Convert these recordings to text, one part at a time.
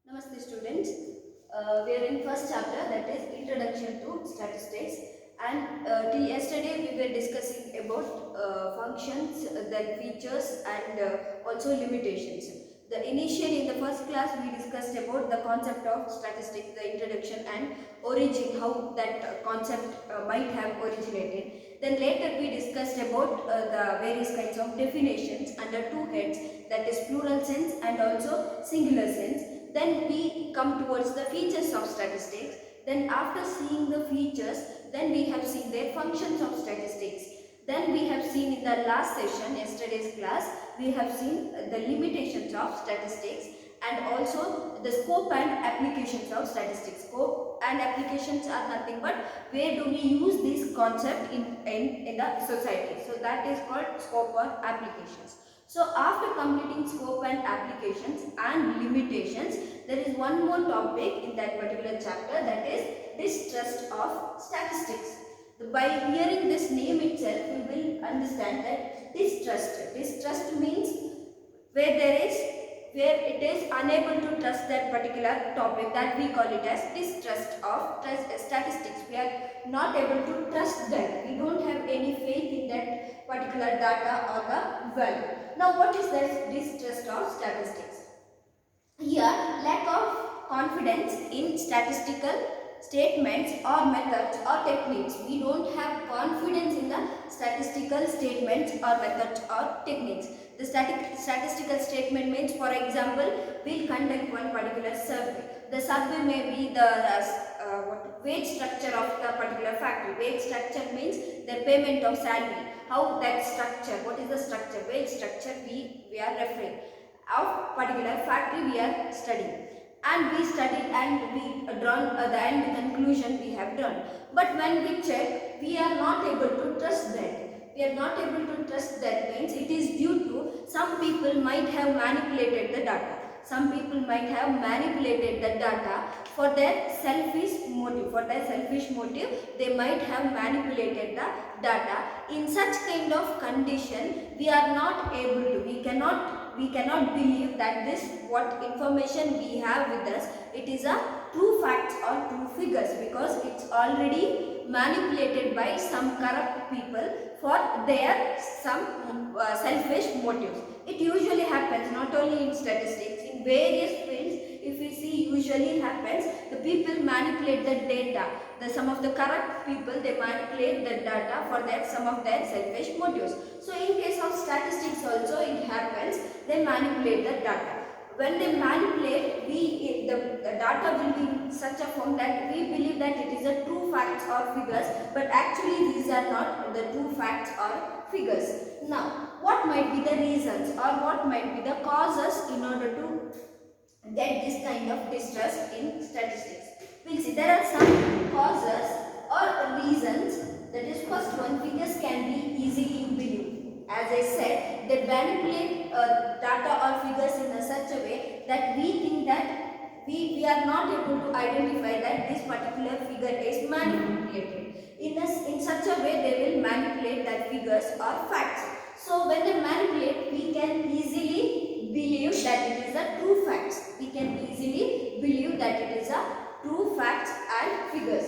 Namaste students. We are in first chapter, that is Introduction to Statistics, and till yesterday we were discussing about functions, then features, and also limitations. Initially in the first class we discussed about the concept of statistics, the introduction and origin, how that concept might have originated. Then later we discussed about the various kinds of definitions under two heads, that is plural sense and also singular sense. Then we come towards the features of statistics. Then after seeing the features, then we have seen their functions of statistics. Then we have seen in the last session, yesterday's class, we have seen the limitations of statistics and also the scope and applications of statistics. Scope and applications are nothing but where do we use this concept in the society. So that is called scope or applications. So after completing scope and applications and limitations, there is one more topic in that particular chapter, that is distrust of statistics. By hearing this name itself, we will understand that distrust means where it is unable to trust that particular topic, that we call it as distrust of statistics. We are not able to trust that. We don't have any faith in that particular data or the value. Now what is that distrust of statistics? Here, lack of confidence in statistical statements or methods or techniques. We don't have confidence in the statistical statements or methods or techniques. The statistical statement means, for example, we'll conduct one particular survey. The survey may be the wage structure of the particular factory. Wage structure means the payment of salary. How that structure, what is the structure, wage structure we are referring. Of particular factory we are studying, and we studied and we drawn the end conclusion we have drawn. But when we check, we are not able to trust that. We are not able to trust that means it is due to some people might have manipulated the data. Some people might have manipulated the data for their selfish motive. For their selfish motive, they might have manipulated the data. In such kind of condition, we are not able to, we cannot believe that this what information we have with us, it is a true facts or true figures, because it's already manipulated by some corrupt people for their some selfish motives. It usually happens not only in statistics, in various fields. If we see, usually happens, the people manipulate the data. Some of the corrupt people, they manipulate the data for their some of their selfish motives. So in case of statistics also it happens, they manipulate the data. When they manipulate, the data will be in such a form that we believe that it is a true facts or figures, but actually these are not the true facts or figures. Now, what might be the reasons or what might be the causes in order to get this kind of distrust in statistics? We'll see there are some causes or reasons. That is, first one, figures can be easily believed. As I said, they manipulate data or figures in such a way that we think that we are not able to identify that this particular figure is manipulated. In such a way, they will manipulate that figures or facts. So when they manipulate, we can easily believe that it is a true facts. We can easily believe that it is a true facts and figures.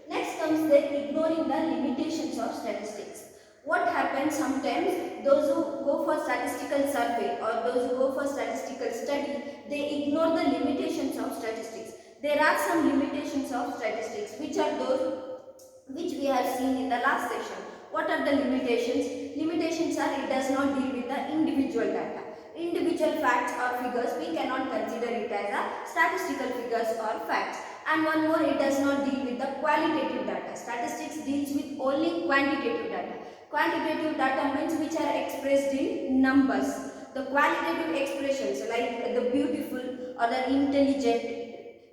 Next comes the ignoring the limitations of statistics. What happens sometimes, those who go for statistical survey or those who go for statistical study, they ignore the limitations of statistics. There are some limitations of statistics, which are those which we have seen in the last session. What are the limitations? Limitations are, it does not deal with the individual data. Individual facts or figures, we cannot consider it as a statistical figures or facts. And one more, it does not deal with the qualitative data. Statistics deals with only quantitative data. Quantitative data means which are expressed in numbers. The qualitative expressions like the beautiful or the intelligent,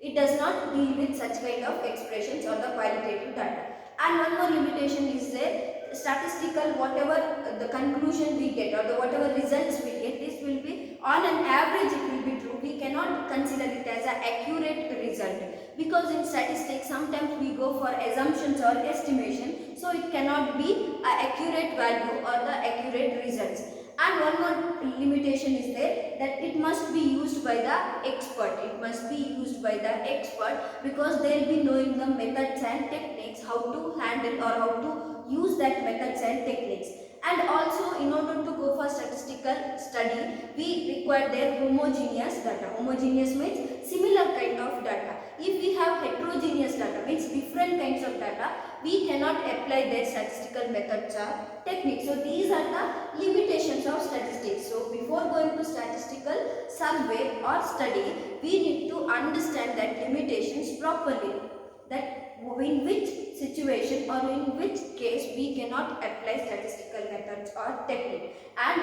it does not deal with such kind of expressions or the qualitative data. And one more limitation is there, statistical, whatever the conclusion we get or the whatever results we get, this will be on an average it will be true. We cannot consider it as an accurate result, because in statistics sometimes we go for assumptions or estimation, so it cannot be an accurate value or the accurate results. And one more limitation is there, that it must be used by the expert. It must be used by the expert, because they will be knowing the methods and techniques, how to handle or how to use that methods and techniques. And also, in order to go for statistical study, we require their homogeneous data. Homogeneous means similar kind of data. If we have heterogeneous data, means different kinds of data, we cannot apply their statistical methods or techniques. So these are the limitations of statistics. So before going to statistical survey or study, we need to understand that limitations properly, that in which situation or in which case we cannot apply statistical methods or technique, and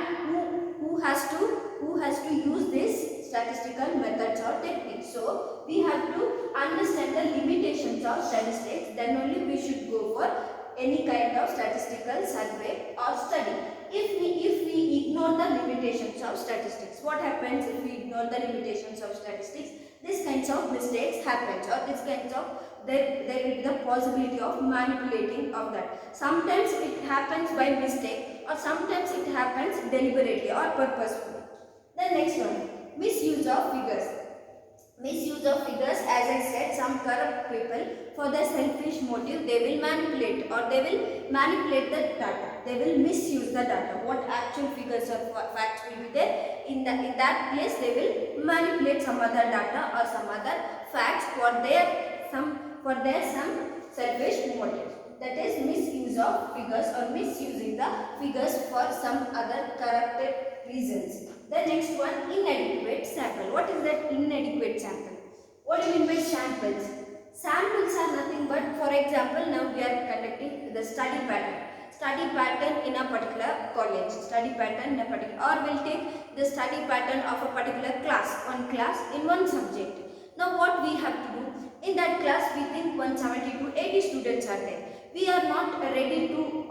who has to use this statistical methods or techniques. So we have to understand the limitations of statistics, then only we should go for any kind of statistical survey or study. If we ignore the limitations of statistics, what happens if we ignore the limitations of statistics? These kinds of mistakes happens, or these kinds of there will be the possibility of manipulating of that. Sometimes it happens by mistake, or sometimes it happens deliberately or purposefully. The next one, misuse of figures. Misuse of figures, as I said, some corrupt people, for their selfish motive, they will manipulate, or they will manipulate the data. They will misuse the data. What actual figures or facts will be there, in that place they will manipulate some other data or some other facts for their some selfish motive. That is misuse of figures, or misusing the figures for some other corrupted reasons. The next one, inadequate sample. What is that inadequate sample? What do you mean by samples? Samples are nothing but, for example, now we are conducting the study pattern. Study pattern in a particular college. Study pattern in a particular, or we'll take the study pattern of a particular class, one class in one subject. Now what we have to do? In that class, we think 170 to 80 students are there. We are not ready to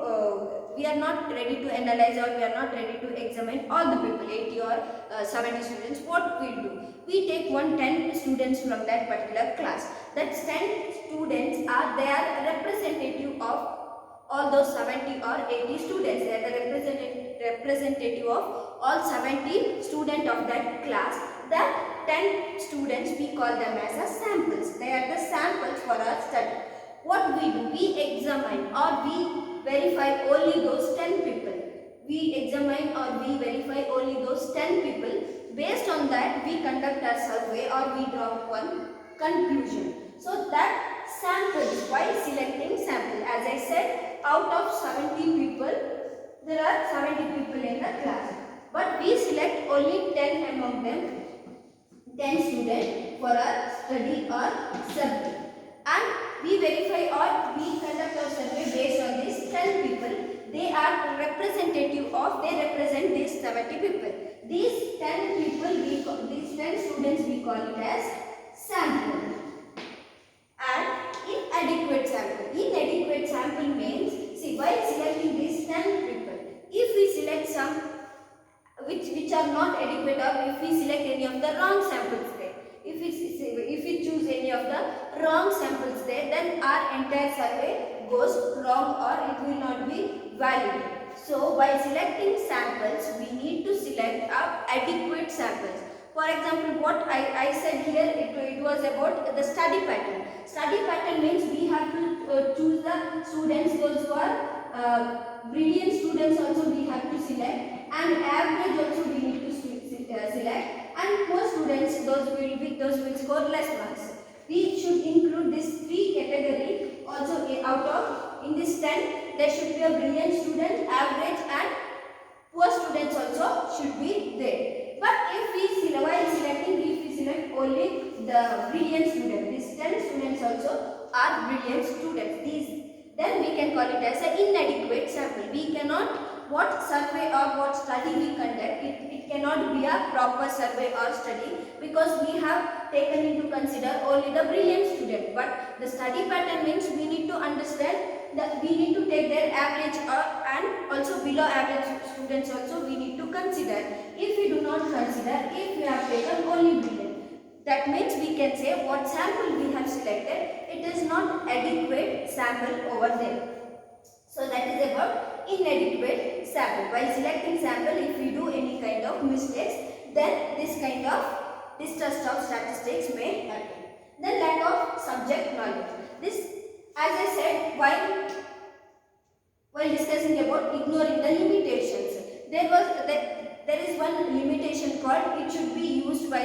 analyze, or we are not ready to examine all the people, 80 or 70 students. What we do? We take 10 students from that particular class. That 10 students are representative of all those 70 or 80 students. They are the representative of all 70 students of that class. That 10 students, we call them as a samples. They are the samples for our study. What we do? We examine or we verify only those 10 people. We examine or we verify only those 10 people. Based on that, we conduct a survey or we draw one conclusion. So that samples, while selecting sample, as I said, out of 70 people, there are 70 people in the class. But we select only 10 among them, 10 students for a study or survey. And we verify or we conduct a survey based on these 10 people. They are representative of, they represent these 70 people. These 10 people, these 10 students, we call it as sample. And inadequate sample. Inadequate sample means, see, while selecting these 10 people, if we select some which are not adequate, or if we select any of the wrong samples there, if we choose any of the wrong samples there, then our entire survey goes wrong, or it will not be valid. So while selecting samples, we need to select adequate samples. For example, what I said here, it was about the study pattern. Study pattern means we have to choose the students, those who are brilliant students also we have to select, and average also we need to select, and poor students, those will score less marks. We should include these 3 category also out of, in this 10 there should be a brilliant student, average and poor students also should be there. But while selecting, if we select only the brilliant student, these 10 students also are brilliant students, then we can call it as an inadequate sample. We cannot, what survey or what study we conduct, it cannot be a proper survey or study, because we have taken into consider only the brilliant student. But the study pattern means we need to understand that we need to take their average and also below average students also we need to consider. If we do not consider, if we have taken only brilliant, that means we can say what sample we have selected, it is not adequate sample over there. So that is about inadequate sample. While selecting sample, if we do any kind of mistakes, then this kind of distrust of statistics may happen. Then lack of subject knowledge. This, as I said, while discussing about ignoring the limitations, there is one limitation called it should be used by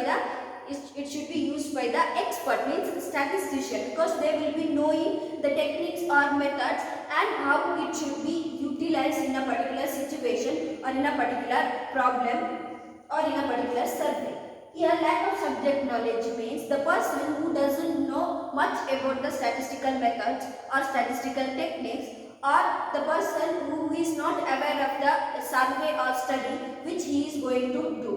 the expert, means statistician, because they will be knowing the techniques or methods and how it should be utilized in a particular situation or in a particular problem or in a particular survey. Here, lack of subject knowledge means the person who doesn't know much about the statistical methods or statistical techniques, or the person who is not aware of the survey or study which he is going to do.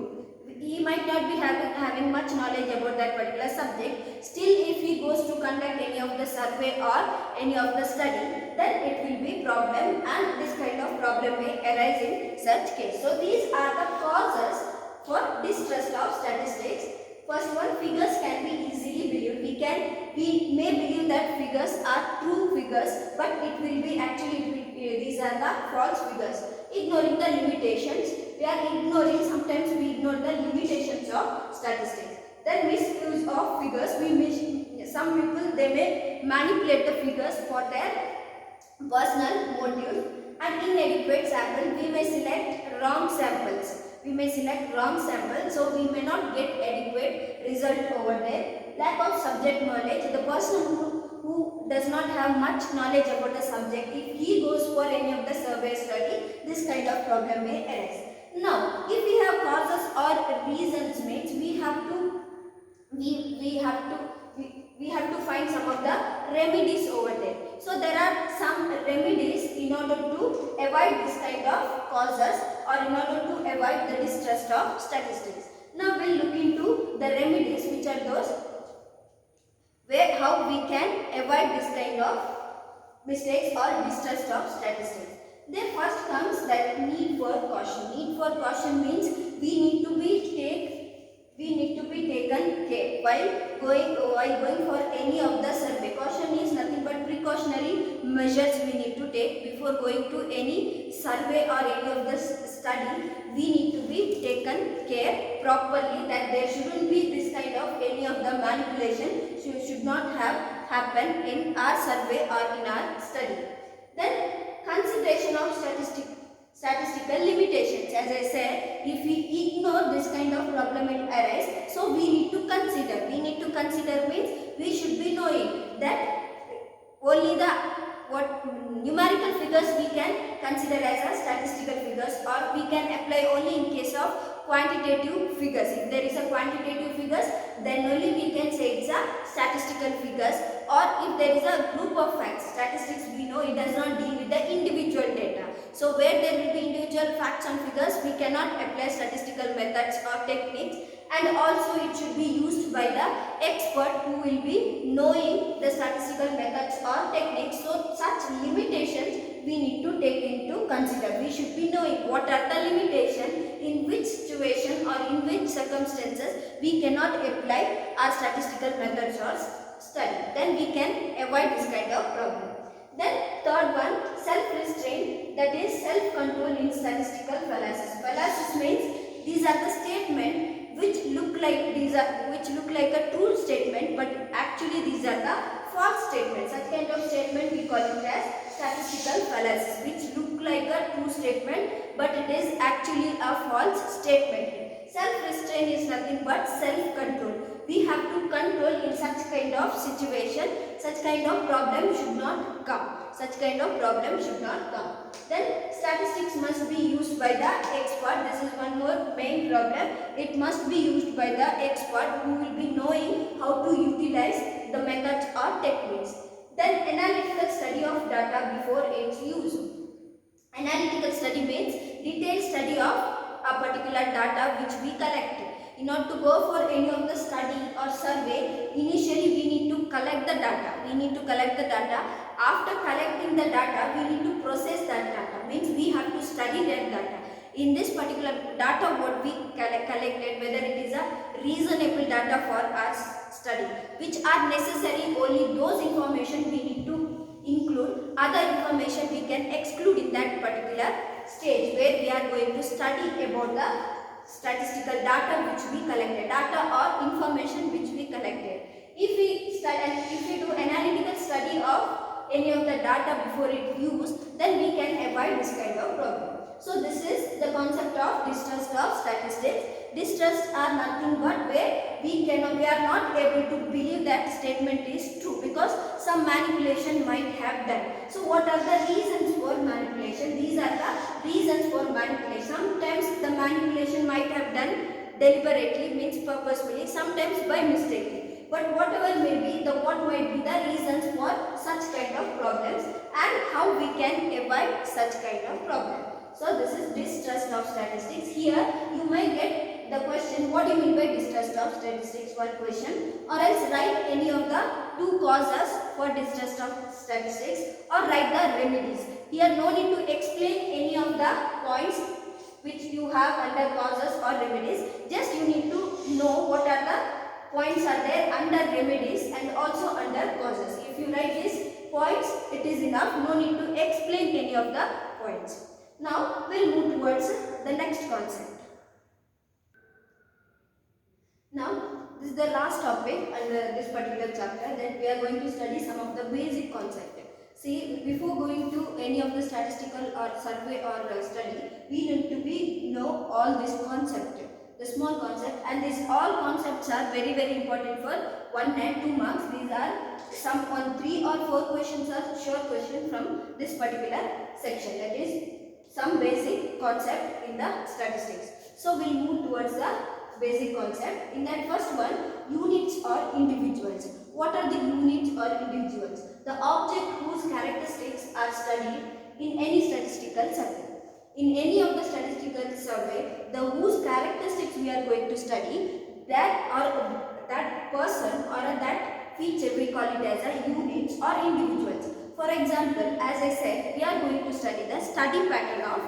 He might not be having much knowledge about that particular subject. Still, if he goes to conduct any of the survey or any of the study, then it will be problem, and this kind of problem may arise in such case. So these are the causes for distrust of statistics. First one, figures can be easily believed. We may believe that figures are true figures, but it will be these are the false figures. Ignoring the limitations. Sometimes we ignore the limitations of statistics. Then misuse of figures. Some people, they may manipulate the figures for their personal motives. And inadequate sample, we may select wrong samples. So we may not get adequate result over there. Lack of subject knowledge. The person who does not have much knowledge about the subject, if he goes for any of the survey study, this kind of problem may arise. Now, if we have causes or reasons, means we have to find some of the remedies over there. So there are some remedies in order to avoid this kind of causes, or in order to avoid the distrust of statistics. Now we'll look into the remedies, which are those how we can avoid this kind of mistakes or distrust of statistics. Then first comes that need for caution. Need for caution means we need to be taken care while going for any of the survey. Caution is nothing but precautionary measures we need to take before going to any survey or any of the study. We need to be taken care properly, that there shouldn't be this kind of any of the manipulation should not have happened in our survey or in our study. Then consideration of statistical limitations. As I said, if we ignore this kind of problem will arise, so we need to consider. Means we should be knowing that only the numerical figures we can consider as a statistical figures, or we can apply only in case of quantitative figures. If there is a quantitative figures, then only we can say it's a statistical figures. Or if there is a group of facts, statistics we know it does not deal with the individual data. So where there will be individual facts and figures, we cannot apply statistical methods or techniques. And also it should be used by the expert who will be knowing the statistical methods or techniques. So such limitations we need to take into consider. We should be knowing what are the limitations, in which situation or in which circumstances we cannot apply our statistical methods or study. Then we can avoid this kind of problem. Then third one, self-restraint, that is self-control in statistical fallacies. Fallacies means these are the statements which look like a true statement, but actually these are the false statements. Such kind of statement we call it as statistical fallacies, which look like a true statement, but it is actually a false statement. Self-restraint is nothing but self-control. We have to control in such kind of situation. Such kind of problem should not come. Then statistics must be used by the expert. This is one more main problem. It must be used by the expert who will be knowing how to utilize the methods or techniques. Then analytical study of data before its use. Analytical study means detailed study of a particular data which we collect. In order to go for any of the study or survey, initially we need to collect the data. After collecting the data, we need to process that data. Means we have to study that data. In this particular data what we collected, whether it is a reasonable data for our study, which are necessary, only those information we need to include. include, other information we can exclude in that particular stage where we are going to study about the statistical data which we collected, data or information which we collected. If we do analytical study of any of the data before it used, then we can avoid this kind of problem. So this is the concept of distrust of statistics. Distrust are nothing but where we are not able to believe that statement is true because some manipulation might have done. So what are the reasons for manipulation? These are the reasons for manipulation. Sometimes the manipulation might have done deliberately, means purposefully, sometimes by mistake. But whatever may be, what might be the reasons for such kind of problems and how we can avoid such kind of problem. So this is distrust of statistics. Here you may get the question, what do you mean by distrust of statistics? One question, or else write any of the two causes for distrust of statistics or write the remedies. Here no need to explain any of the points which you have under causes or remedies. Just you need to know what are the points are there under remedies and also under causes. If you write these points, it is enough. No need to explain any of the points. Now we'll move towards the next concept. Now this is the last topic under this particular chapter, that we are going to study some of the basic concepts. See, before going to any of the statistical or survey or study, we need to know all this concept, the small concept, and these all concepts are very important for 1 and 2 marks. These are some on 3 or 4 questions are sure question from this particular section, that is some basic concept in the statistics. So we'll move towards the basic concept. In that first one, units or individuals. What are the units or individuals? The object whose characteristics are studied in any statistical survey. In any of the statistical survey, the whose characteristics we are going to study, that person or that feature we call it as a units or individuals. For example, as I said, we are going to study the study pattern of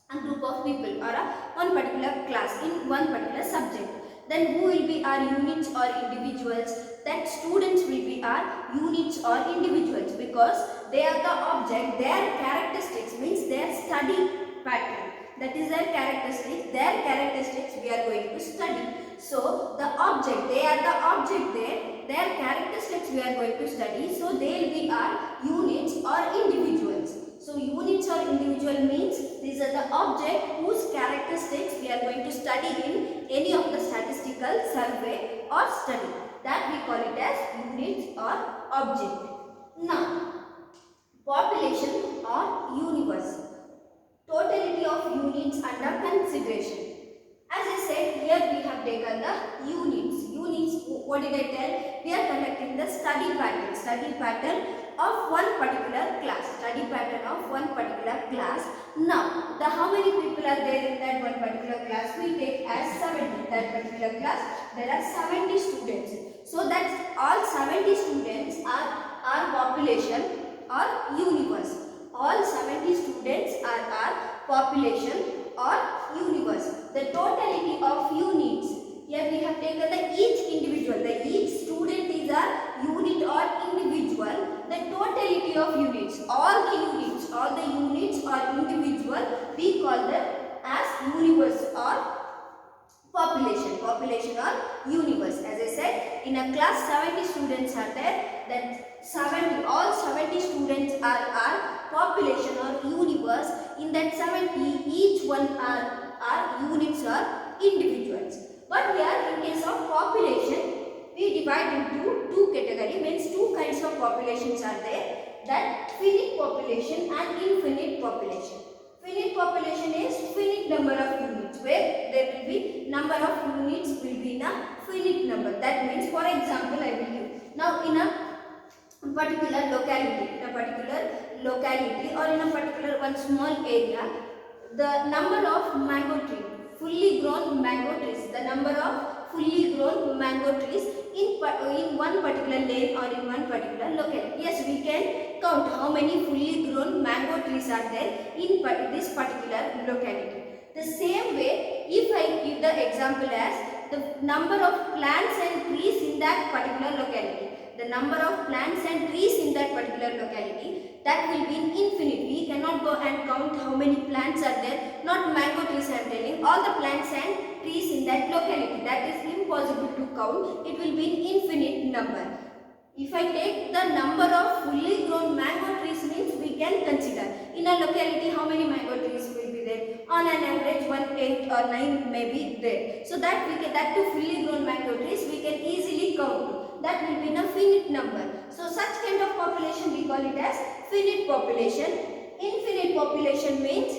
a group of people or one particular class in one particular subject. Then who will be our units or individuals? That students will be our units or individuals because they are the object, their characteristics means their study pattern. That is their characteristics we are going to study. So the object, they are the object there, their characteristics we are going to study. So they will be our units or individuals. So units or individual means these are the object whose characteristics we are going to study in any of the statistical survey or study. That we call it as units or object. Now, population or universe. Totality of units under consideration. As I said, here we have taken the units. Units, what did I tell? We are conducting the study pattern of one particular class. Study pattern of one particular class. Now, how many people are there in that one particular class? We take as 70. That particular class, there are 70 students. So that's all 70 students are our population or universe. All 70 students are our population or universe. The totality of units, here we have taken the each individual, each student is a unit or individual. The totality of units, all the units or individual, we call them as universe or population or universe. As I said, in a class 70 students are there, then all 70 students are our population or universe. In that 70, each one are units or individuals. But here in case of population, we divide into two categories, means two kinds of populations are there, that finite population and infinite population. Finite population is finite number of units, where there will be number of units will be in a finite number. That means, for example, I will give. Now in a particular locality, or in a particular one small area, the number of mango trees, fully grown mango trees, the number of fully grown mango trees in one particular lane or in one particular locality. Yes, we can count how many fully grown mango trees are there in this particular locality. The same way, if I give the example as the number of plants and trees in that particular locality, the the number of plants and trees in that particular locality, that will be infinite. We cannot go and count how many plants are there. Not mango trees I am telling, all the plants and trees in that locality. That is impossible to count. It will be an infinite number. If I take the number of fully grown mango trees means we can consider in a locality how many mango trees will be there. On an average 1, 8 or 9 may be there. So that we can, that to fully grown mango trees we can easily count. That will be a finite number. So such kind of population we call it as finite population. Infinite population means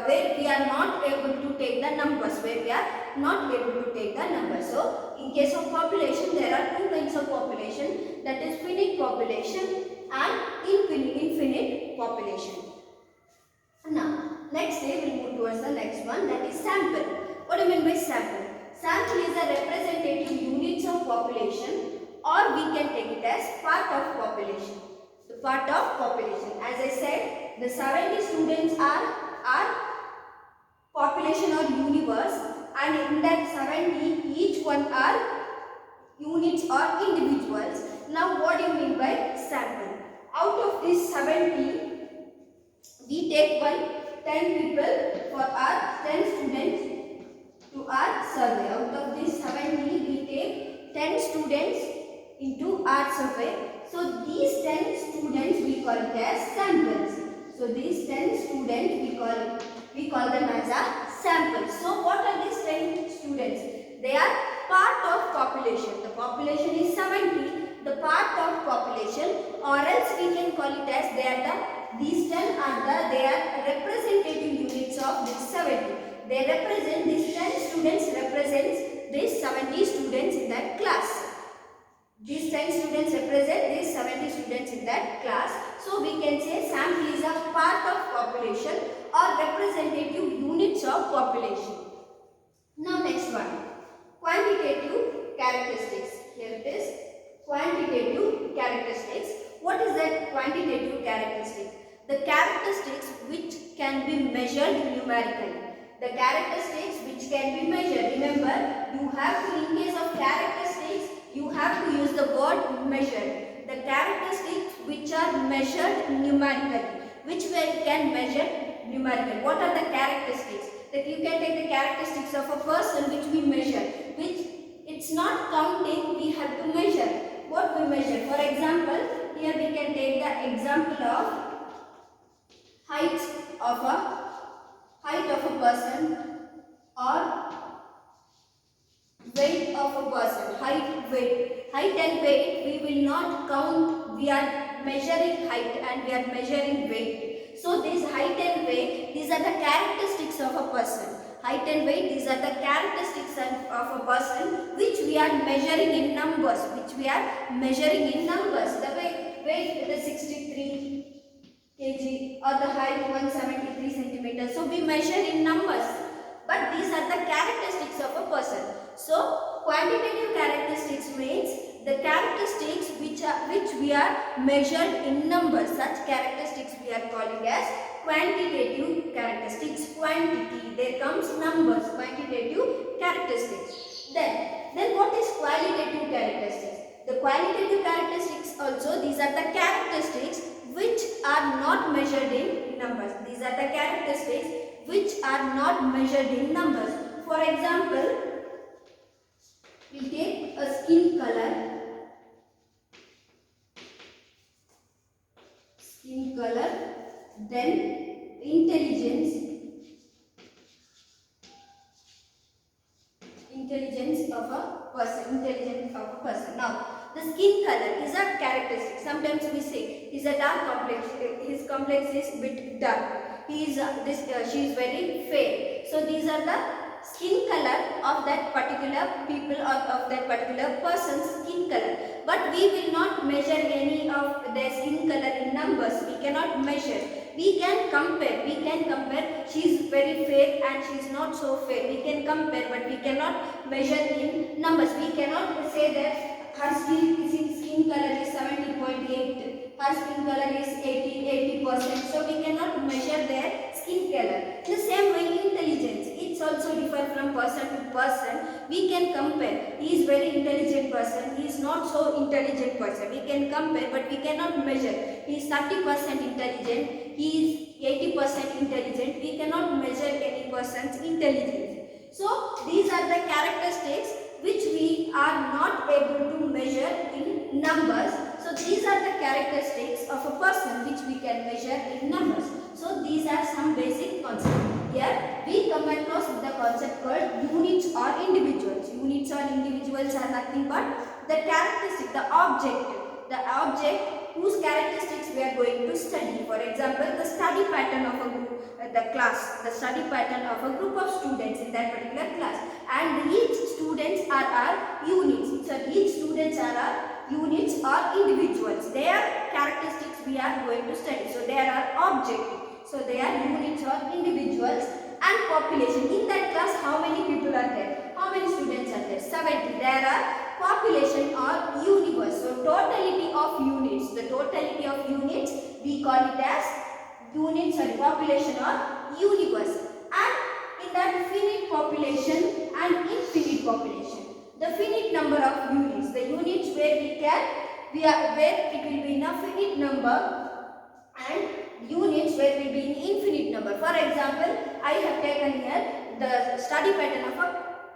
where we are not able to take the numbers, where we are not able to take the numbers. So in case of population, there are two kinds of population, that is finite population and infinite population. Now next day we will move towards the next one, that is sample. What do you mean by sample? Sample is a representative units of population, or we can take it as part of population. The part of population. As I said, the 70 students are population or universe, and in that 70 each one are units or individuals. Now what do you mean by sample? Out of this 70 we take 10 people for our 10 students to our survey. Out of this 70 we take 10 students into our survey. So these 10 students we call it as samples. So these 10 students we call them as a sample. So what are these 10 students? They are part of population. The population is 70, the part of population, or else we can call it as these 10 are they are representative units of this 70. They represent, these 10 students represents these 70 students in that class. These 10 students represent these 70 students in that class. So we can say sample is a part of population or representative units of population. Now next one, quantitative characteristics. Here it is, quantitative characteristics. What is that quantitative characteristic? The characteristics which can be measured numerically. The characteristics which can be measured. Remember, you have to, in case of characteristics, you have to use the word measured. The characteristics which are measured numerically, which we can measure numerically. What are the characteristics? That you can take the characteristics of a person which we measure, which it's not counting, we have to measure. What we measure? For example, here we can take the example of height of a person, or weight of a person. Height and weight we will not count. We are measuring height and we are measuring weight. So this height and weight, these are the characteristics of a person. Height and weight, these are the characteristics of a person which we are measuring in numbers. The weight is 63 kg or the height 173 centimeters. So we measure in numbers. But these are the characteristics of a person. So quantitative characteristics means the characteristics which we are measured in numbers. Such characteristics we are calling as quantitative characteristics. Quantity, there comes numbers, quantitative characteristics. Then what is qualitative characteristics? The qualitative characteristics also, these are the characteristics which are not measured in numbers. These are the characteristics which are not measured in numbers. For example, we take a skin color, then intelligence of a person. Now, the skin color is a characteristic. Sometimes we say is a dark complex. His complex is bit dark. She is very fair. So these are the skin color of that particular people or of that particular person's skin color. But we will not measure any of their skin color in numbers. We cannot measure. We can compare. She is very fair and she is not so fair. We can compare, but we cannot measure in numbers. We cannot say that her skin color is 70.8. Her skin color is 80%. So we cannot measure their skin color. In the same way, intelligence. It's also differ from person to person. we can compare. He is very intelligent person, he is not so intelligent person. We can compare, but we cannot measure. He is 30% intelligent, he is 80% intelligent. We cannot measure any person's intelligence. So these are the characteristics which we are not able to measure in numbers. So these are the characteristics of a person which we can measure in numbers. So these are some basic concepts. Here we come across with the concept called units or individuals. Units or individuals are nothing but the characteristic, the object whose characteristics we are going to study. For example, the study pattern of a group, the study pattern of a group of students in that particular class, and each students are our units. So each students are our units or individuals. Their characteristics we are going to study. So they are objective. So they are units or individuals. And population. In that class, how many people are there? How many students are there? 70. There are population or universe. So totality of units. The totality of units we call it as units or population or universe. And in that finite population and infinite population. The finite number of units. The units where where it will be in a finite number, and units where will be in infinite number. For example, I have taken here the study pattern of a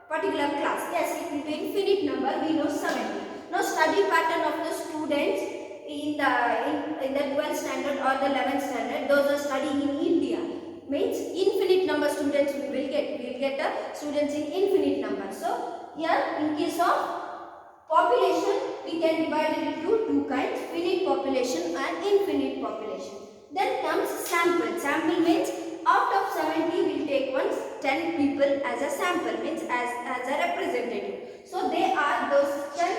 particular class. Yes, it will be infinite number. We know 70. Now, study pattern of the students in the 12th standard or the 11th standard, those are studying in India. Means infinite number students we will get. We will get the students in infinite number. So here, in case of population, we can divide it into two kinds: finite population and infinite population. Then comes sample. Sample means out of 70, we will take 10 people as a sample, means as a representative. So they are those 10,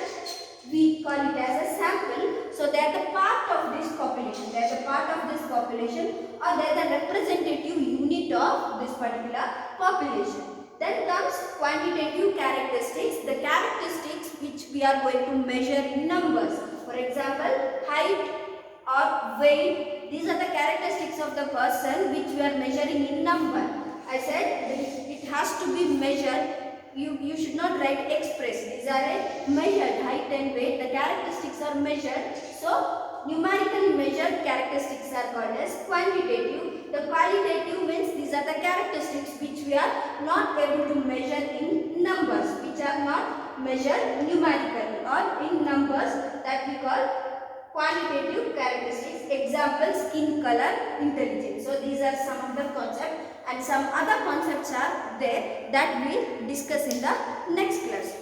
we call it as a sample. So they are the part of this population. They are the part of this population, or they are the representative unit of this particular population. Then comes quantitative characteristics, the characteristics which we are going to measure in numbers. For example, height or weight. These are the characteristics of the person which we are measuring in number. I said it has to be measured. You should not write express. These are measured. Height and weight, the characteristics are measured. So numerically measured characteristics are called as quantitative. The qualitative means these are the characteristics which we are not able to measure in numbers, which are not measured numerically or in numbers, that we call quantitative characteristics. Examples: skin color, intelligence. So these are some of the concepts, and some other concepts are there that we will discuss in the next class.